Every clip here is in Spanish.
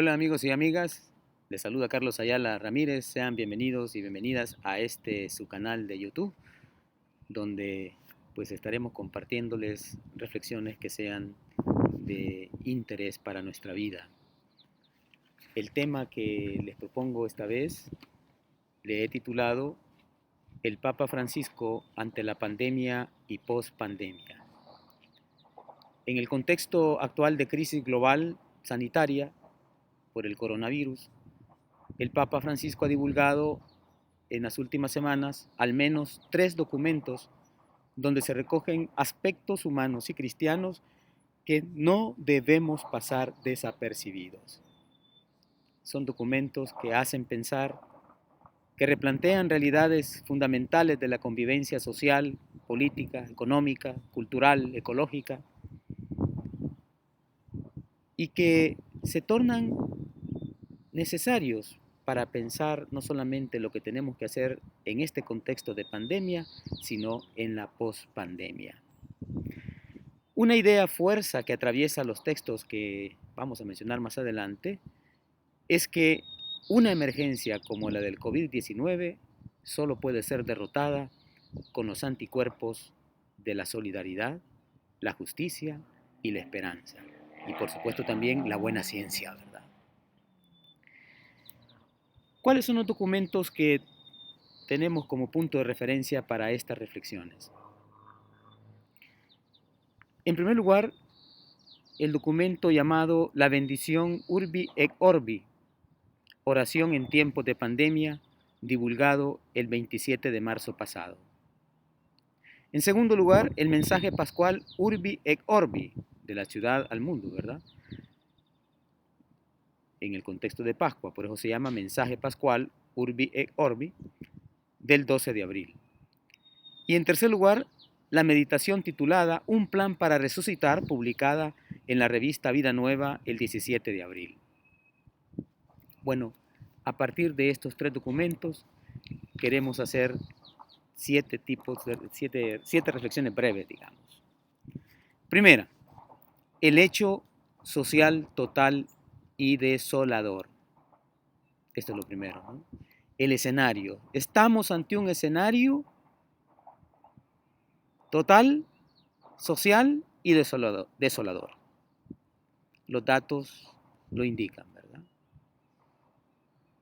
Hola amigos y amigas, les saluda Carlos Ayala Ramírez, sean bienvenidos y bienvenidas a su canal de YouTube, donde pues estaremos compartiéndoles reflexiones que sean de interés para nuestra vida. El tema que les propongo esta vez le he titulado El Papa Francisco ante la pandemia y post-pandemia. En el contexto actual de crisis global sanitaria por el coronavirus, el Papa Francisco ha divulgado en las últimas semanas al menos 3 documentos donde se recogen aspectos humanos y cristianos que no debemos pasar desapercibidos. Son documentos que hacen pensar, que replantean realidades fundamentales de la convivencia social, política, económica, cultural, ecológica, y que se tornan necesarios para pensar no solamente lo que tenemos que hacer en este contexto de pandemia, sino en la pospandemia. Una idea fuerza que atraviesa los textos que vamos a mencionar más adelante es que una emergencia como la del COVID-19 solo puede ser derrotada con los anticuerpos de la solidaridad, la justicia y la esperanza. Y por supuesto también la buena ciencia, ¿verdad? ¿Cuáles son los documentos que tenemos como punto de referencia para estas reflexiones? En primer lugar, el documento llamado La bendición Urbi et Orbi, oración en tiempos de pandemia, divulgado el 27 de marzo pasado. En segundo lugar, el mensaje pascual Urbi et Orbi, de la ciudad al mundo, ¿verdad? En el contexto de Pascua, por eso se llama mensaje pascual Urbi et Orbi, del 12 de abril. Y en tercer lugar, la meditación titulada Un plan para resucitar, publicada en la revista Vida Nueva el 17 de abril. Bueno, a partir de estos 3 documentos queremos hacer 7 reflexiones breves, digamos. Primera, el hecho social total y desolador. Esto es lo primero, ¿no? El escenario. Estamos ante un escenario total, social y desolador. Los datos lo indican, ¿verdad?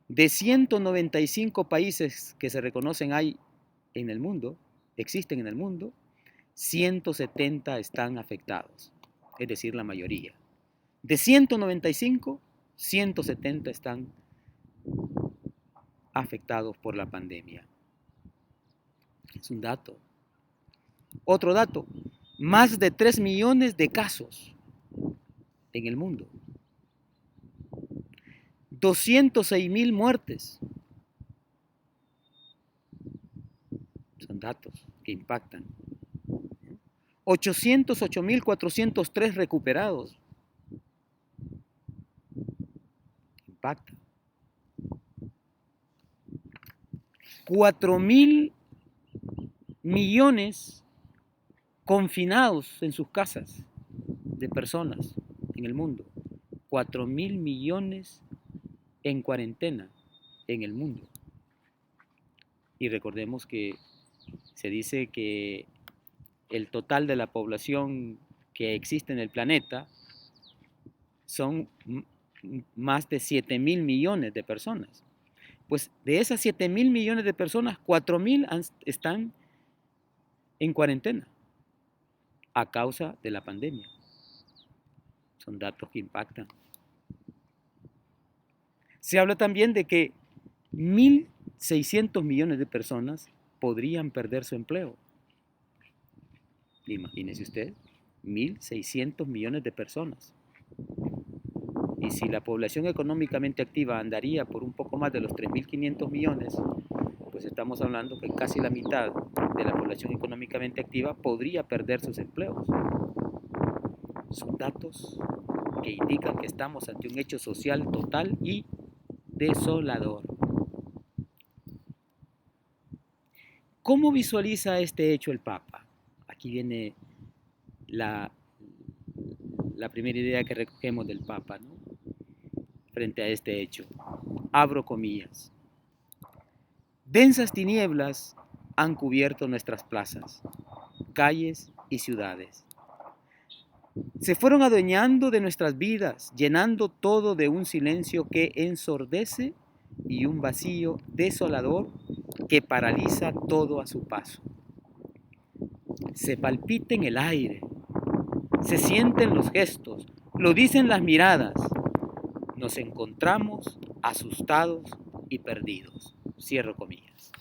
De 195 países que se reconocen en el mundo, existen en el mundo, 170 están afectados, es decir, la mayoría. De 195, 170 están afectados por la pandemia. Es un dato. Otro dato, más de 3 millones de casos en el mundo. 206,000 muertes. Son datos que impactan. 808,403 recuperados. Impacta. 4,000 millones confinados en sus casas de personas en el mundo. 4,000 millones en cuarentena en el mundo. Y recordemos que se dice que el total de la población que existe en el planeta son más de 7,000 millones de personas. Pues de esas 7,000 millones de personas, 4,000 están en cuarentena a causa de la pandemia. Son datos que impactan. Se habla también de que 1,600 millones de personas podrían perder su empleo. Imagínese usted, 1,600 millones de personas. Y si la población económicamente activa andaría por un poco más de los 3,500 millones, pues estamos hablando que casi la mitad de la población económicamente activa podría perder sus empleos. Son datos que indican que estamos ante un hecho social total y desolador. ¿Cómo visualiza este hecho el Papa? Aquí viene la primera idea que recogemos del Papa, ¿no? frente a este hecho. Abro comillas. Densas tinieblas han cubierto nuestras plazas, calles y ciudades. Se fueron adueñando de nuestras vidas, llenando todo de un silencio que ensordece y un vacío desolador que paraliza todo a su paso. Se palpita en el aire, se sienten los gestos, lo dicen las miradas. Nos encontramos asustados y perdidos. Cierro comillas.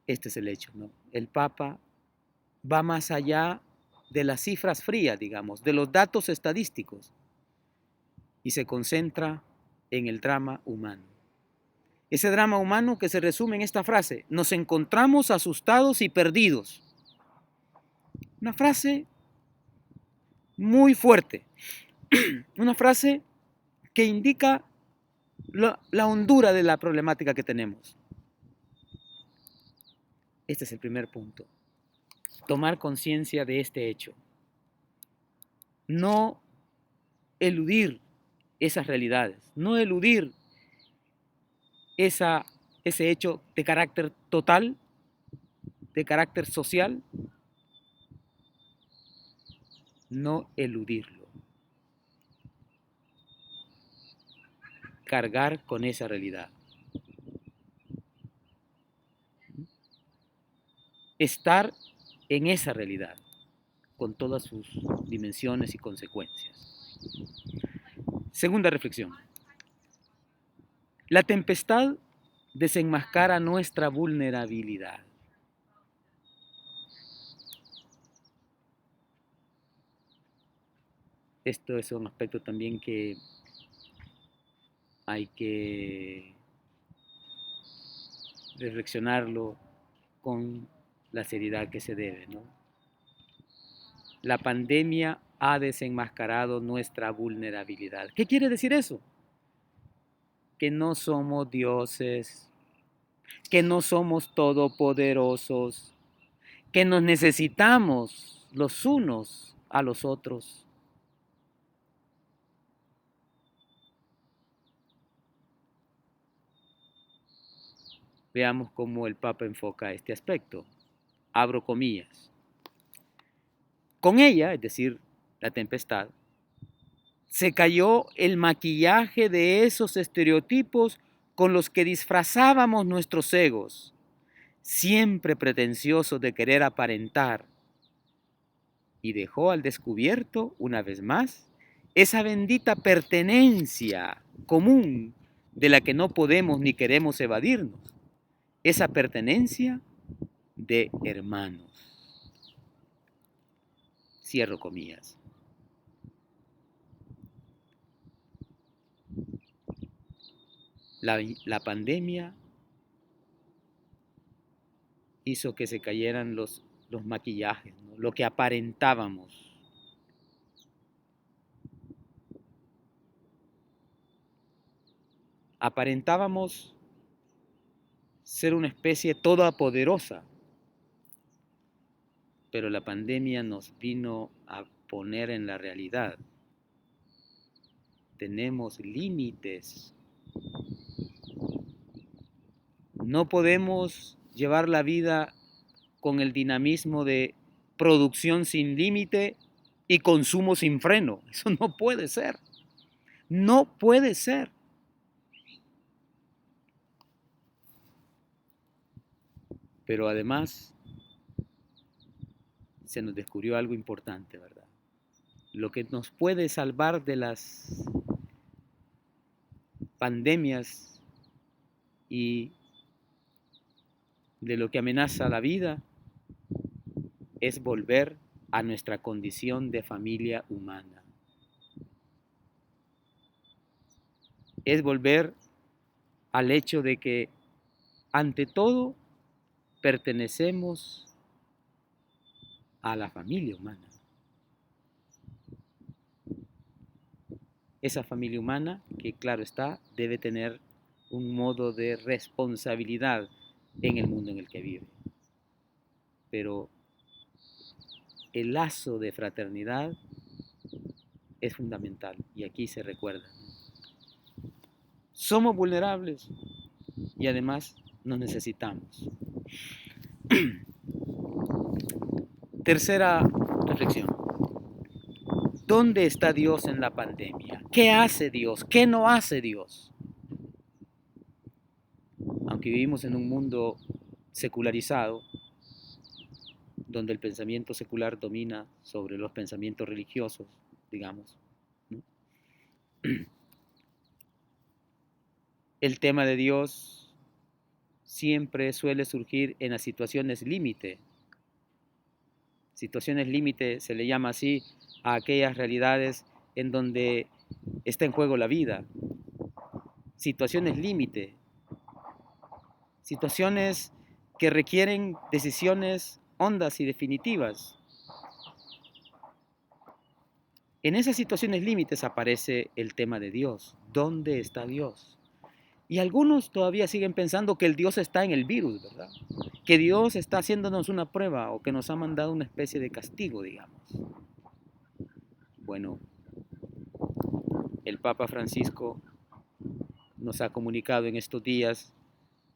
Este es el hecho, ¿no? El Papa va más allá de las cifras frías, digamos, de los datos estadísticos, y se concentra en el drama humano. Ese drama humano que se resume en esta frase: nos encontramos asustados y perdidos. Una frase muy fuerte, una frase que indica la hondura de la problemática que tenemos. Este es el primer punto. Tomar conciencia de este hecho. No eludir esas realidades, no eludir ese hecho de carácter total, de carácter social, no eludirlo. Cargar con esa realidad. Estar en esa realidad, con todas sus dimensiones y consecuencias. Segunda reflexión. La tempestad desenmascara nuestra vulnerabilidad. Esto es un aspecto también que hay que reflexionarlo con la seriedad que se debe, ¿no? La pandemia ha desenmascarado nuestra vulnerabilidad. ¿Qué quiere decir eso? Que no somos dioses, que no somos todopoderosos, que nos necesitamos los unos a los otros. Veamos cómo el Papa enfoca este aspecto. Abro comillas. Con ella, es decir, la tempestad, se cayó el maquillaje de esos estereotipos con los que disfrazábamos nuestros egos, siempre pretenciosos de querer aparentar, y dejó al descubierto, una vez más, esa bendita pertenencia común de la que no podemos ni queremos evadirnos, esa pertenencia de hermanos. Cierro comillas. La pandemia hizo que se cayeran los maquillajes, ¿no? Lo que aparentábamos. Aparentábamos ser una especie todopoderosa, pero la pandemia nos vino a poner en la realidad. Tenemos límites. No podemos llevar la vida con el dinamismo de producción sin límite y consumo sin freno. Eso no puede ser. No puede ser. Pero además se nos descubrió algo importante, ¿verdad? Lo que nos puede salvar de las pandemias y de lo que amenaza la vida es volver a nuestra condición de familia humana. Es volver al hecho de que ante todo pertenecemos a la familia humana. Esa familia humana que, claro está, debe tener un modo de responsabilidad en el mundo en el que vive. Pero el lazo de fraternidad es fundamental y aquí se recuerda. Somos vulnerables y además nos necesitamos. Tercera reflexión. ¿Dónde está Dios en la pandemia? ¿Qué hace Dios? ¿Qué no hace Dios? Aunque vivimos en un mundo secularizado, donde el pensamiento secular domina sobre los pensamientos religiosos, digamos, ¿no? El tema de Dios siempre suele surgir en las situaciones límite. Situaciones límite se le llama así a aquellas realidades en donde está en juego la vida. Situaciones límite. Situaciones que requieren decisiones hondas y definitivas. En esas situaciones límites aparece el tema de Dios. ¿Dónde está Dios? Y algunos todavía siguen pensando que el Dios está en el virus, ¿verdad? Que Dios está haciéndonos una prueba o que nos ha mandado una especie de castigo, digamos. Bueno, el Papa Francisco nos ha comunicado en estos días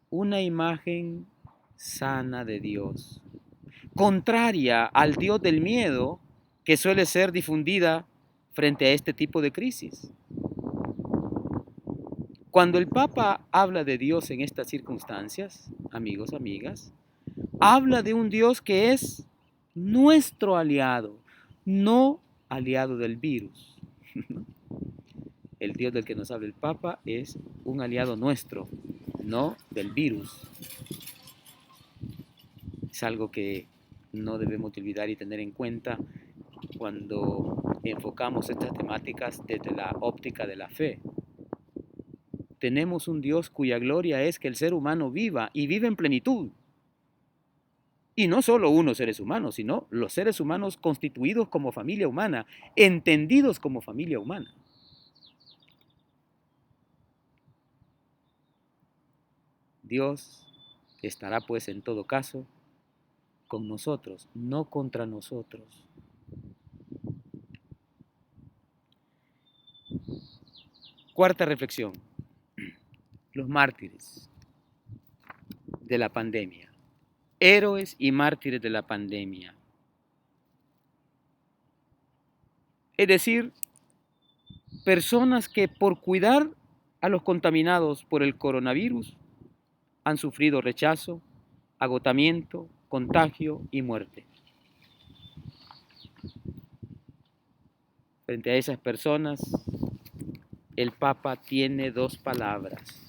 una imagen sana de Dios, contraria al Dios del miedo que suele ser difundida frente a este tipo de crisis. Cuando el Papa habla de Dios en estas circunstancias, amigos, amigas, habla de un Dios que es nuestro aliado, no aliado del virus. El Dios del que nos habla el Papa es un aliado nuestro, no del virus. Es algo que no debemos olvidar y tener en cuenta cuando enfocamos estas temáticas desde la óptica de la fe. Tenemos un Dios cuya gloria es que el ser humano viva y vive en plenitud. Y no solo unos seres humanos, sino los seres humanos constituidos como familia humana, entendidos como familia humana. Dios estará pues en todo caso con nosotros, no contra nosotros. Cuarta reflexión. Los mártires de la pandemia. Héroes y mártires de la pandemia. Es decir, personas que por cuidar a los contaminados por el coronavirus han sufrido rechazo, agotamiento, contagio y muerte. Frente a esas personas, el Papa tiene dos palabras.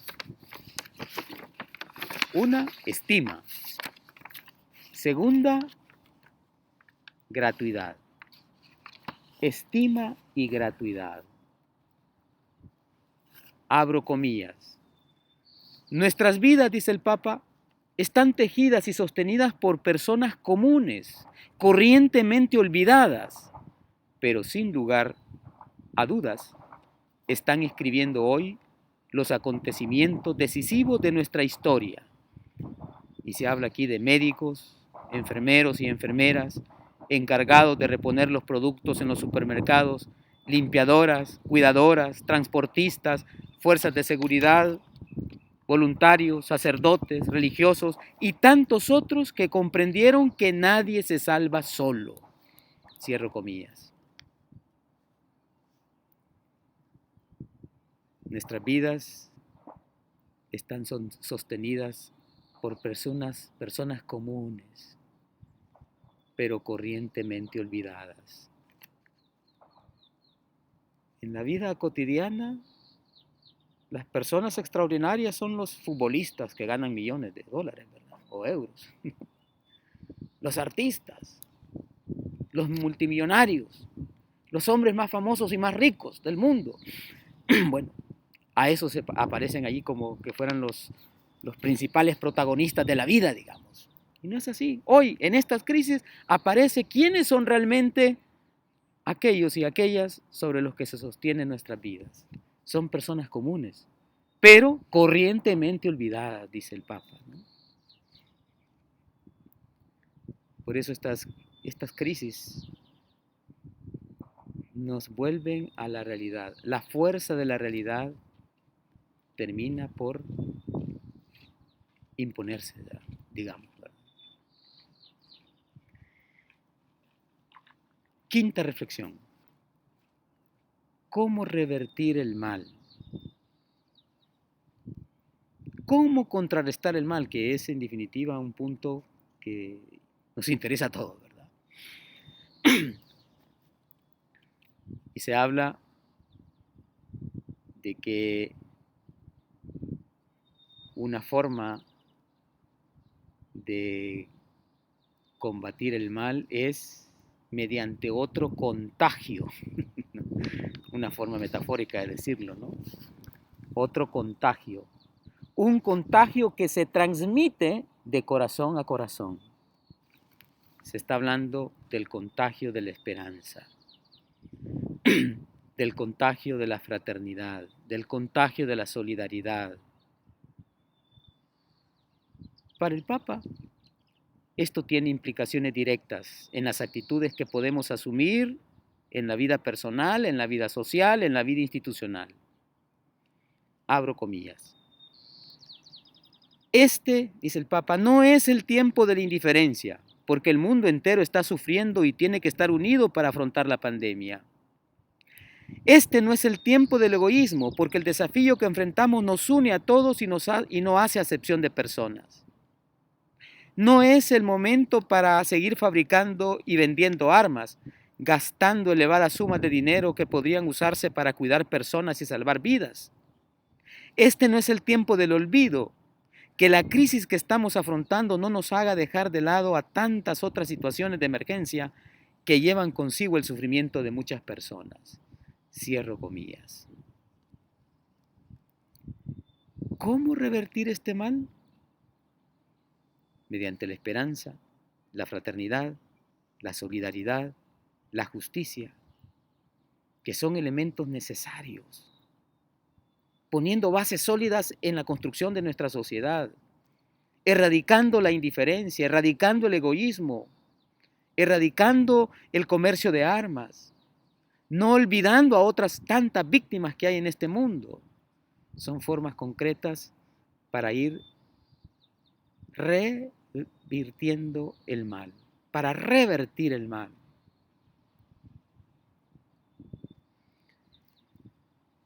Una, estima. Segunda, gratuidad. Estima y gratuidad. Abro comillas. Nuestras vidas, dice el Papa, están tejidas y sostenidas por personas comunes, corrientemente olvidadas, pero sin lugar a dudas, están escribiendo hoy los acontecimientos decisivos de nuestra historia. Y se habla aquí de médicos, enfermeros y enfermeras, encargados de reponer los productos en los supermercados, limpiadoras, cuidadoras, transportistas, fuerzas de seguridad, voluntarios, sacerdotes, religiosos y tantos otros que comprendieron que nadie se salva solo. Cierro comillas. Nuestras vidas están sostenidas por personas comunes, pero corrientemente olvidadas. En la vida cotidiana, las personas extraordinarias son los futbolistas que ganan millones de dólares, ¿verdad? O euros. Los artistas, los multimillonarios, los hombres más famosos y más ricos del mundo. Bueno, a esos aparecen allí como que fueran los principales protagonistas de la vida, digamos. Y no es así. Hoy, en estas crisis, aparece quiénes son realmente aquellos y aquellas sobre los que se sostienen nuestras vidas. Son personas comunes, pero corrientemente olvidadas, dice el Papa, ¿no? Por eso estas crisis nos vuelven a la realidad. La fuerza de la realidad termina por imponerse, digamos. Quinta reflexión. ¿Cómo revertir el mal? ¿Cómo contrarrestar el mal? Que es en definitiva un punto que nos interesa a todos, ¿verdad? Y se habla de que una forma de combatir el mal es mediante otro contagio. Una forma metafórica de decirlo, ¿no? Otro contagio. Un contagio que se transmite de corazón a corazón. Se está hablando del contagio de la esperanza, del contagio de la fraternidad, del contagio de la solidaridad. Para el Papa, esto tiene implicaciones directas en las actitudes que podemos asumir en la vida personal, en la vida social, en la vida institucional. Abro comillas. Este, dice el Papa, no es el tiempo de la indiferencia, porque el mundo entero está sufriendo y tiene que estar unido para afrontar la pandemia. Este no es el tiempo del egoísmo, porque el desafío que enfrentamos nos une a todos y no hace acepción de personas. No es el momento para seguir fabricando y vendiendo armas, gastando elevadas sumas de dinero que podrían usarse para cuidar personas y salvar vidas. Este no es el tiempo del olvido. Que la crisis que estamos afrontando no nos haga dejar de lado a tantas otras situaciones de emergencia que llevan consigo el sufrimiento de muchas personas. Cierro comillas. ¿Cómo revertir este mal? Mediante la esperanza, la fraternidad, la solidaridad, la justicia, que son elementos necesarios, poniendo bases sólidas en la construcción de nuestra sociedad, erradicando la indiferencia, erradicando el egoísmo, erradicando el comercio de armas, no olvidando a otras tantas víctimas que hay en este mundo. Son formas concretas para ir revirtiendo el mal, para revertir el mal.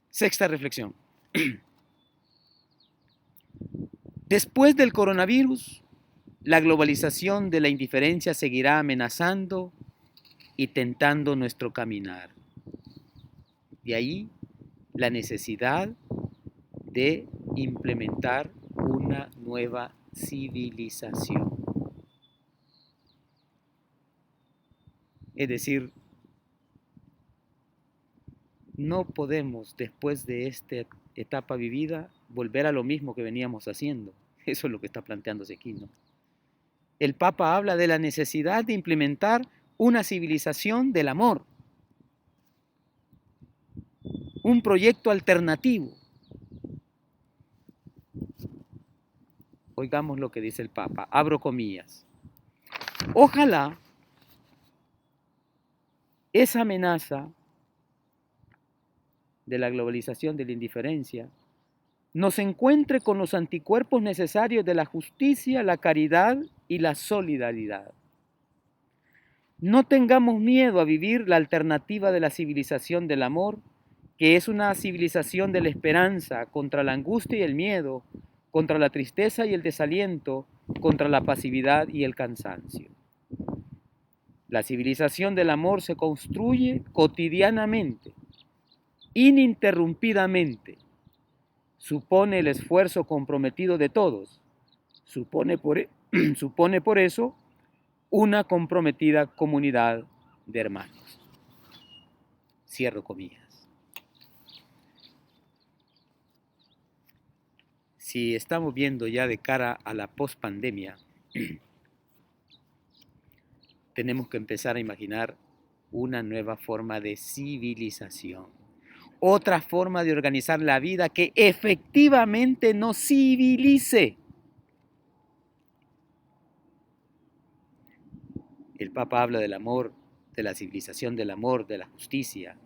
Sexta reflexión. Después del coronavirus, la globalización de la indiferencia seguirá amenazando y tentando nuestro caminar. De ahí la necesidad de implementar una nueva civilización. Es decir, no podemos, después de esta etapa vivida, volver a lo mismo que veníamos haciendo. Eso es lo que está planteándose aquí, ¿no? El Papa habla de la necesidad de implementar una civilización del amor, un proyecto alternativo. Oigamos lo que dice el Papa, abro comillas. Ojalá esa amenaza de la globalización de la indiferencia nos encuentre con los anticuerpos necesarios de la justicia, la caridad y la solidaridad. No tengamos miedo a vivir la alternativa de la civilización del amor, que es una civilización de la esperanza contra la angustia y el miedo, contra la tristeza y el desaliento, contra la pasividad y el cansancio. La civilización del amor se construye cotidianamente, ininterrumpidamente. Supone el esfuerzo comprometido de todos. Supone por eso una comprometida comunidad de hermanos. Cierro comillas. Si estamos viendo ya de cara a la pospandemia, tenemos que empezar a imaginar una nueva forma de civilización, otra forma de organizar la vida que efectivamente nos civilice. El Papa habla del amor de la civilización del amor, de la justicia.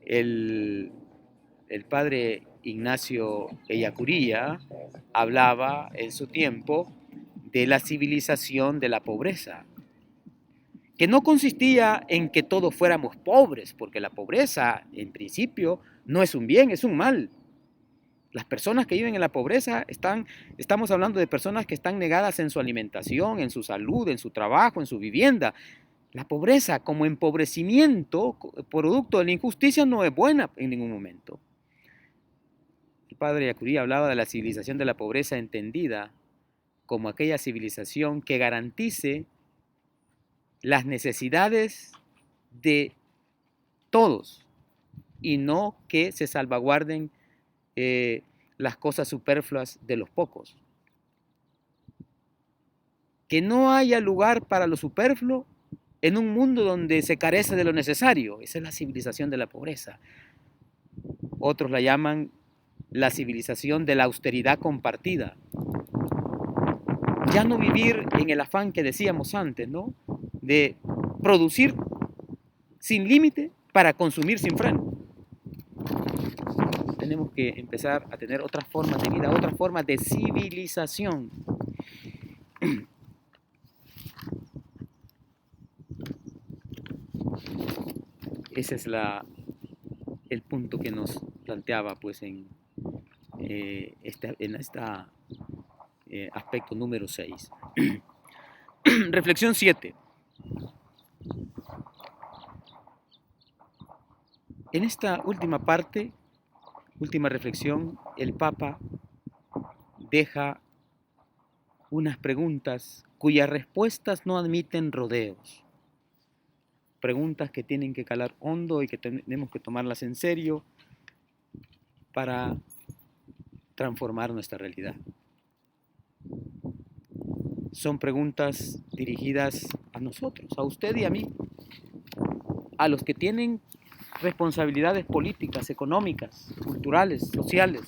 El, el padre Ignacio Ellacuría hablaba en su tiempo de la civilización de la pobreza, que no consistía en que todos fuéramos pobres, porque la pobreza en principio no es un bien, es un mal. Las personas que viven en la pobreza estamos hablando de personas que están negadas en su alimentación, en su salud, en su trabajo, en su vivienda. La pobreza como empobrecimiento, producto de la injusticia, no es buena en ningún momento. El padre Yacurí hablaba de la civilización de la pobreza entendida como aquella civilización que garantice las necesidades de todos y no que se salvaguarden las cosas superfluas de los pocos. Que no haya lugar para lo superfluo en un mundo donde se carece de lo necesario. Esa es la civilización de la pobreza. Otros la llaman la civilización de la austeridad compartida. Ya no vivir en el afán que decíamos antes, ¿no? De producir sin límite para consumir sin freno. Tenemos que empezar a tener otras formas de vida, otras formas de civilización. Ese es el punto que nos planteaba pues, en este aspecto número 6. Reflexión 7. En esta última parte, última reflexión, el Papa deja unas preguntas cuyas respuestas no admiten rodeos. Preguntas que tienen que calar hondo y que tenemos que tomarlas en serio para transformar nuestra realidad. Son preguntas dirigidas a nosotros, a usted y a mí, a los que tienen responsabilidades políticas, económicas, culturales, sociales,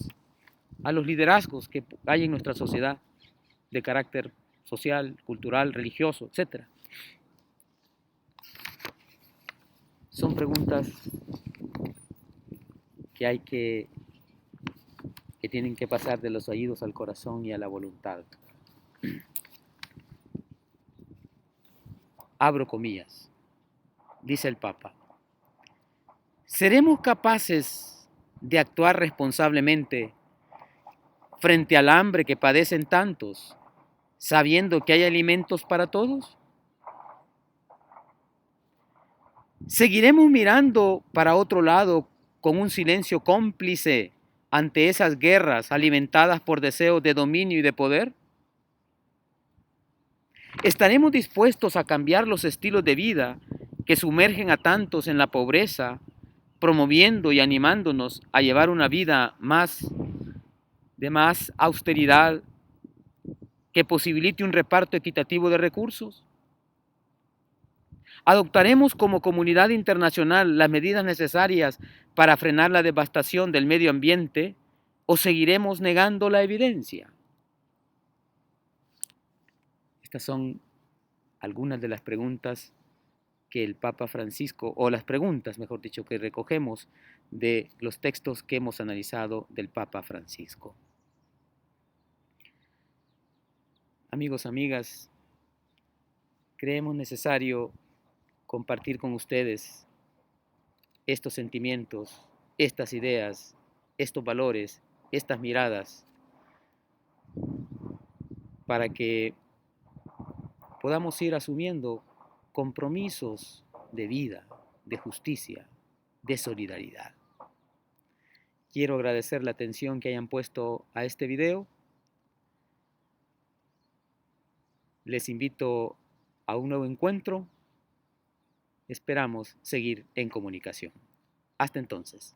a los liderazgos que hay en nuestra sociedad de carácter social, cultural, religioso, etc. Son preguntas que tienen que pasar de los oídos al corazón y a la voluntad. Abro comillas, dice el Papa. ¿Seremos capaces de actuar responsablemente frente al hambre que padecen tantos, sabiendo que hay alimentos para todos? ¿Seguiremos mirando para otro lado con un silencio cómplice ante esas guerras alimentadas por deseos de dominio y de poder? ¿Estaremos dispuestos a cambiar los estilos de vida que sumergen a tantos en la pobreza, promoviendo y animándonos a llevar una vida de más austeridad que posibilite un reparto equitativo de recursos? ¿Adoptaremos como comunidad internacional las medidas necesarias para frenar la devastación del medio ambiente o seguiremos negando la evidencia? Estas son algunas de las preguntas que el Papa Francisco, o las preguntas, mejor dicho, que recogemos de los textos que hemos analizado del Papa Francisco. Amigos, amigas, creemos necesario compartir con ustedes estos sentimientos, estas ideas, estos valores, estas miradas, para que podamos ir asumiendo compromisos de vida, de justicia, de solidaridad. Quiero agradecer la atención que hayan puesto a este video. Les invito a un nuevo encuentro. Esperamos seguir en comunicación. Hasta entonces.